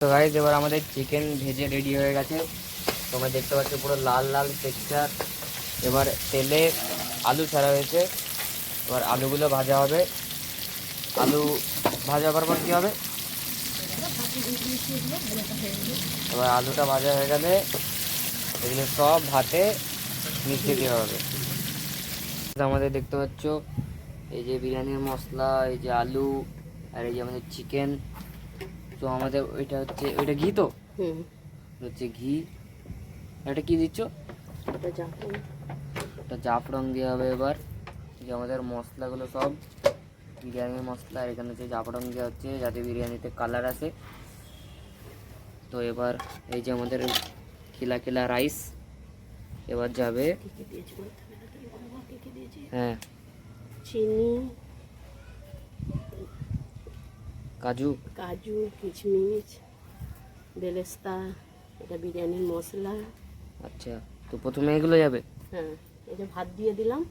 তো গাইস এবার আমাদের চিকেন ভেজে রেডি হয়ে গেছে। তোমরা দেখতে পাচ্ছ পুরো লাল লাল টেক্সচার। এবার তেলে আলু ছাড়া হয়েছে, এবার আলুগুলো ভাজা হবে। আলু ভাজা করার পর কী হবে, এবার আলুটা ভাজা হয়ে গেলে এগুলো সব ভাতে মিশিয়ে দেওয়া হবে। আমাদের দেখতে পাচ্ছ এই যে বিরিয়ানির মশলা, এই যে আলু, আর এই যে আমাদের চিকেন। তো আমাদের ওইটা হচ্ছে, ওইটা ঘি তো হচ্ছে ঘি। এটা কি দিচ্ছ? এটা জাফরান দেওয়া হবে। এবার যে আমাদের মশলাগুলো সব বিরিয়ানির মশলা, আর এখানে হচ্ছে জাফরান দেওয়া হচ্ছে যাতে বিরিয়ানিতে কালার আসে। তো এবার এই যে আমাদের খিলা খিলা রাইস এবার যাবে। হ্যাঁ, চিনি, কাজু কাজু, কিশমিশ, বেরেস্তা, এটা বিরিয়ানির মশলা। আচ্ছা, তো প্রথমে এগুলো যাবে। হ্যাঁ, এটা ভাত দিয়ে দিলাম।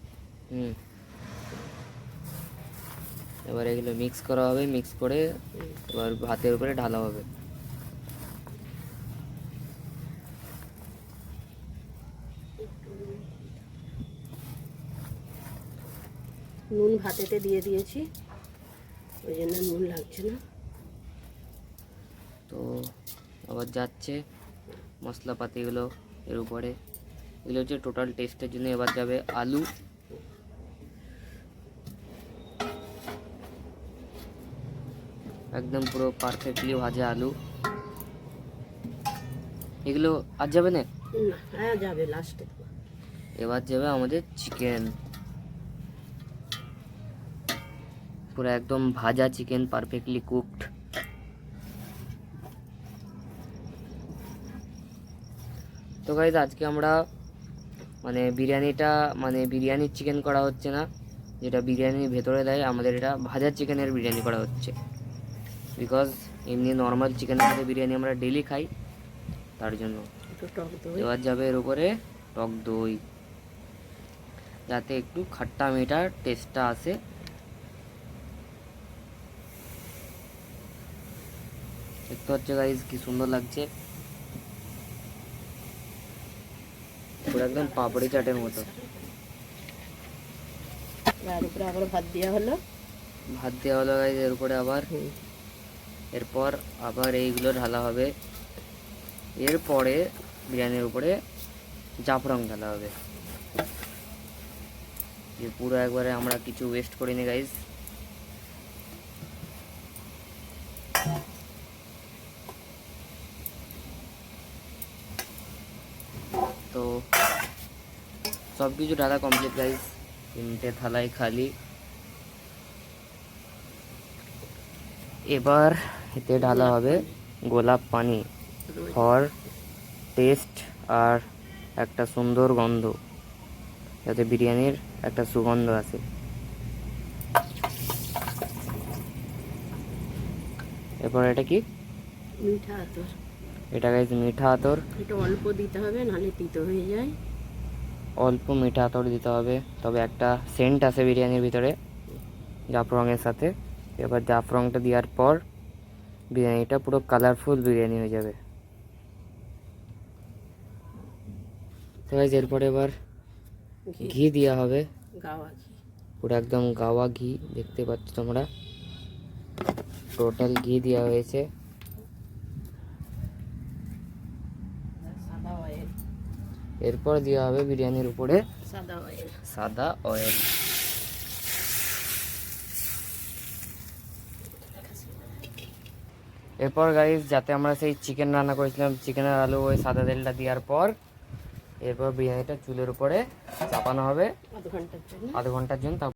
এবার এগুলো মিক্স করা হবে, মিক্স করে এবার ভাতের উপরে ঢালা হবে। নুন ভাতেতে দিয়ে দিয়েছি, ওই জন্য নুন লাগছে না। তো আবার যাচ্ছে মশলাপাতিগুলো এর উপরে। এগুলো হচ্ছে টোটাল টেস্টের জন্য। এবার যাবে আলু, একদম পুরো পারফেক্টলি ভাজা আলু। এগুলো আর যাবে না। হ্যাঁ, যাবে লাস্টে। এবার যাবে আমাদের চিকেন, পুরো একদম ভাজা চিকেন, পারফেক্টলি কুকড। তো গাইজ আজকে আমরা বিরিয়ানির চিকেন করা হচ্ছে না, যেটা বিরিয়ানির ভেতরে দেয়। আমাদের এটা ভাজা চিকেনের বিরিয়ানি করা হচ্ছে, বিকজ এমনি নর্মাল চিকেনের সাথে বিরিয়ানি আমরা ডেলি খাই, তার জন্য। এবার যাবে এর উপরে টক দই, যাতে একটু খাট্টা মিঠার টেস্টটা আসে। দেখতে হচ্ছে গাইজ কি সুন্দর লাগছে, পুরো একদম পাপড়ি চাটের মতো। আর উপরে আবার ভাত দেওয়া হলো। ভাত দেওয়া হলো গাইজ এর উপরে আবার। এরপর আবার এইগুলো ঢালা হবে। এরপরে বিরিয়ানির উপরে জাফরান ঢালা হবে। যে পুরো একবারে আমরা কিছু ওয়েস্ট করিনি গাইজ। তো সব কিছু ঢালা কমপ্লিট গাইজ, 3টে থালায় খালি। এবার এতে ঢালা হবে গোলাপ পানি ফর টেস্ট আর একটা সুন্দর গন্ধ, যাতে বিরিয়ানির একটা সুগন্ধ আসে। এরপর এটা কি? মিঠা আতর। এটা গাইজ মিঠা আতর। এটা অল্প দিতে হবে, নাহলে তিতো হয়ে যায়। অল্প মিঠা আতর দিতে হবে, তবে একটা সেন্ট আসে বিরিয়ানির ভিতরে জাফরানের সাথে। এবার জাফরানটা দেওয়ার পর বিরিয়ানিটা পুরো কালারফুল বিরিয়ানি হয়ে যাবে। তো গাইজ এরপরে এবার ঘি দেওয়া হবে, গাওয়া ঘি। পুরো একদম গাওয়া ঘি। দেখতে পাচ্ছ তোমরা, টোটাল ঘি দেওয়া হয়েছে। সাদা অয়েল। এরপর দেওয়া হবে বিরিয়ানির উপরে সাদা অয়েল। সাদা অয়েল। এরপর গাইস যাতে আমরা সেই চিকেন রান্না করেছিলাম, চিকেনের আলু ওই সাদা তেলটা দেওয়ার পর এরপর বিরিয়ানিটা চুলের উপরে চাপানো হবে আধ ঘন্টার জন্য। আধ ঘন্টার জন্য।